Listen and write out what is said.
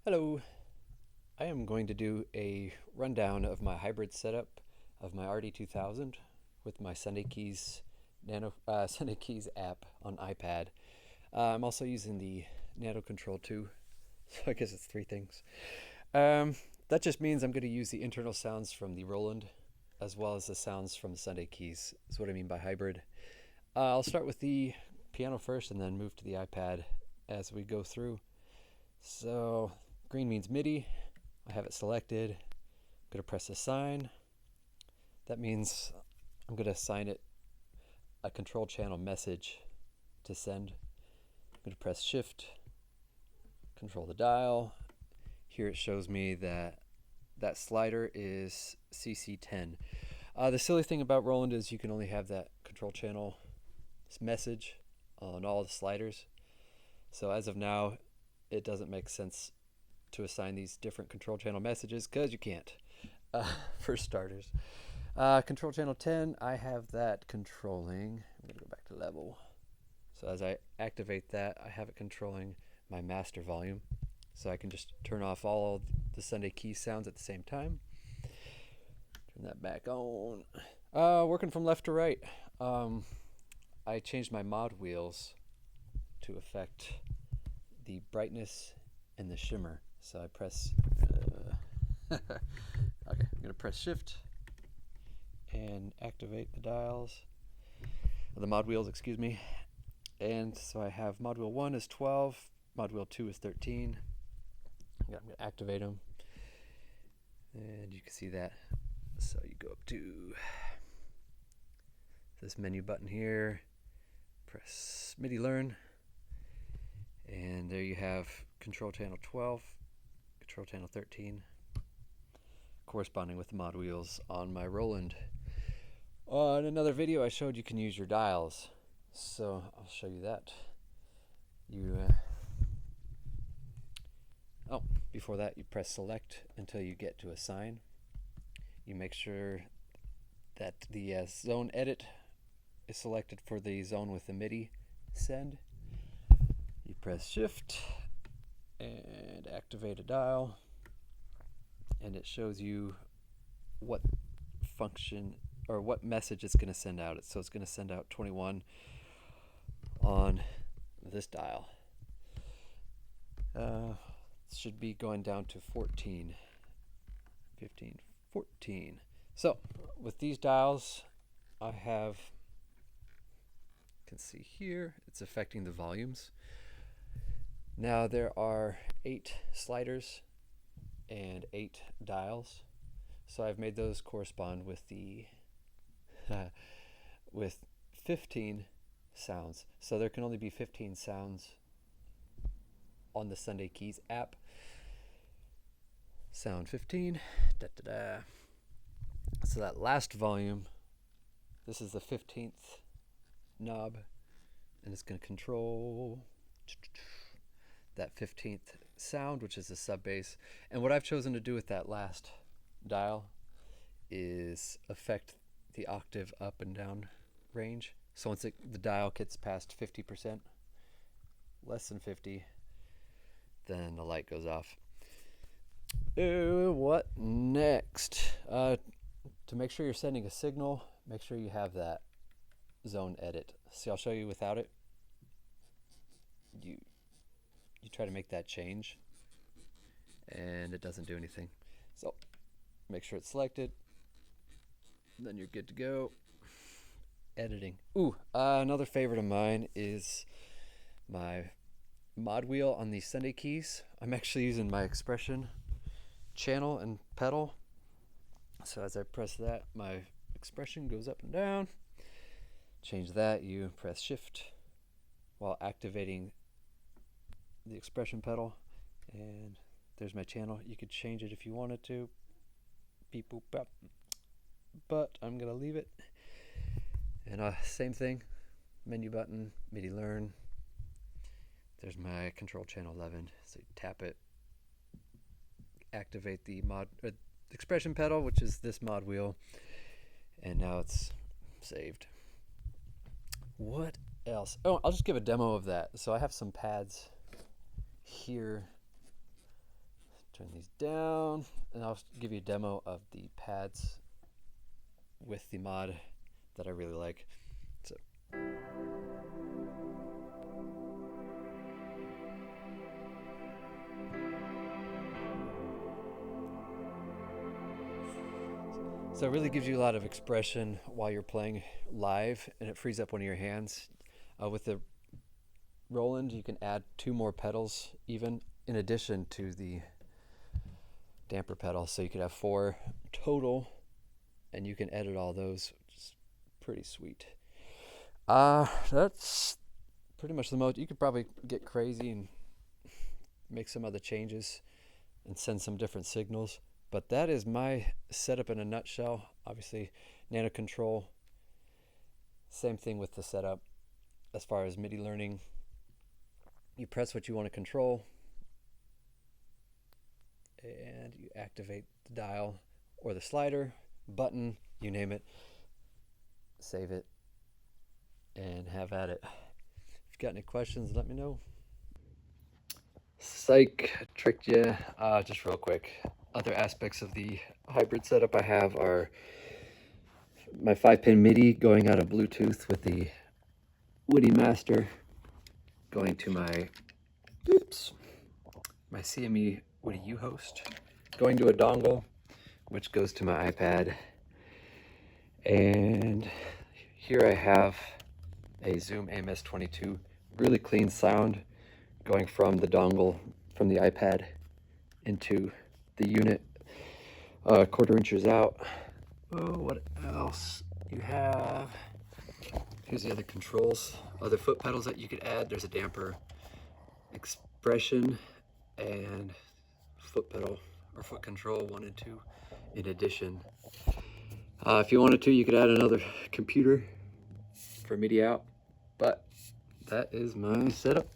Hello, I am going to do a rundown of my hybrid setup of my RD-2000 with my Sunday Keys Sunday Keys app on iPad. I'm also using the NanoKontrol2, so I guess it's three things. That just means I'm going to use the internal sounds from the Roland as well as the sounds from the Sunday Keys. That's what I mean by hybrid. I'll start with the piano first and then move to the iPad as we go through. So green means MIDI. I have it selected. I'm going to press assign. That means I'm going to assign it a control channel message to send. I'm going to press shift, control the dial. Here it shows me that that slider is CC10. The silly thing about Roland is you can only have that control channel message on all the sliders. So as of now, it doesn't make sense to assign these different control channel messages because you can't, for starters. Control channel 10, I have that controlling. I'm going to go back to level. So as I activate that, I have it controlling my master volume. So I can just turn off all the Sunday key sounds at the same time. Turn that back on. Working from left to right. I changed my mod wheels to affect the brightness and the shimmer. So I press, okay, I'm going to press shift and activate the dials, the mod wheels, excuse me. And so I have mod wheel 1 is 12, mod wheel 2 is 13. I'm going to activate them. And you can see that. So you go up to this menu button here, press MIDI learn, and there you have control channel 12, control channel 13, corresponding with the mod wheels on my Roland. On another video I showed you can use your dials, so I'll show you that. Before that you press select until you get to assign. You make sure that the zone edit is selected for the zone with the MIDI send. You press shift and activate a dial, and it shows you what function or what message it's going to send out. So it's going to send out 21 on this dial. It should be going down to 14, 15, 14. So with these dials, I have, you can see here, it's affecting the volumes. Now there are 8 sliders and 8 dials, so I've made those correspond with the with 15 sounds. So there can only be 15 sounds on the Sunday Keys app. Sound 15. Da, da, da. So that last volume, this is the 15th knob, and it's going to control that 15th sound, which is the sub bass. And what I've chosen to do with that last dial is affect the octave up and down range. So once the dial gets past 50%, less than 50, then the light goes off. What next? To make sure you're sending a signal, make sure you have that zone edit. See, I'll show you without it. You try to make that change and it doesn't do anything. So make sure it's selected, then you're good to go. Editing. Another favorite of mine is my mod wheel on the Sunday Keys. I'm actually using my expression channel and pedal. So as I press that, my expression goes up and down. Change that, you press shift while activating the expression pedal, and there's my channel. You could change it if you wanted to. Beep boop bop. But I'm gonna leave it. And same thing, menu button, MIDI learn. There's my control channel 11. So you tap it, activate the expression pedal, which is this mod wheel, and now it's saved. What else? Oh, I'll just give a demo of that. So I have some pads here Turn these down, and I'll give you a demo of the pads with the mod that I really like. So it really gives you a lot of expression while you're playing live, and it frees up one of your hands. With the Roland, you can add 2 more pedals even in addition to the damper pedal, so you could have 4 total, and you can edit all those, which is pretty sweet. That's pretty much the most. You could probably get crazy and make some other changes and send some different signals, but that is my setup in a nutshell. Obviously, NanoKontrol, same thing with the setup. As far as MIDI learning, you press what you want to control and you activate the dial or the slider, button, you name it, save it, and have at it. If you've got any questions, let me know. Psych, tricked you. Just real quick, other aspects of the hybrid setup I have are my 5-pin MIDI going out of Bluetooth with the WIDI Master, going to my CME WIDI uHost, going to a dongle, which goes to my iPad. And here I have a Zoom AMS-22, really clean sound going from the dongle from the iPad into the unit, 1/4 inches out. Oh, what else you have? Here's the other controls, other foot pedals that you could add. There's a damper, expression, and foot pedal or foot control 1 and 2 in addition. If you wanted to, you could add another computer for MIDI out, but that is my setup.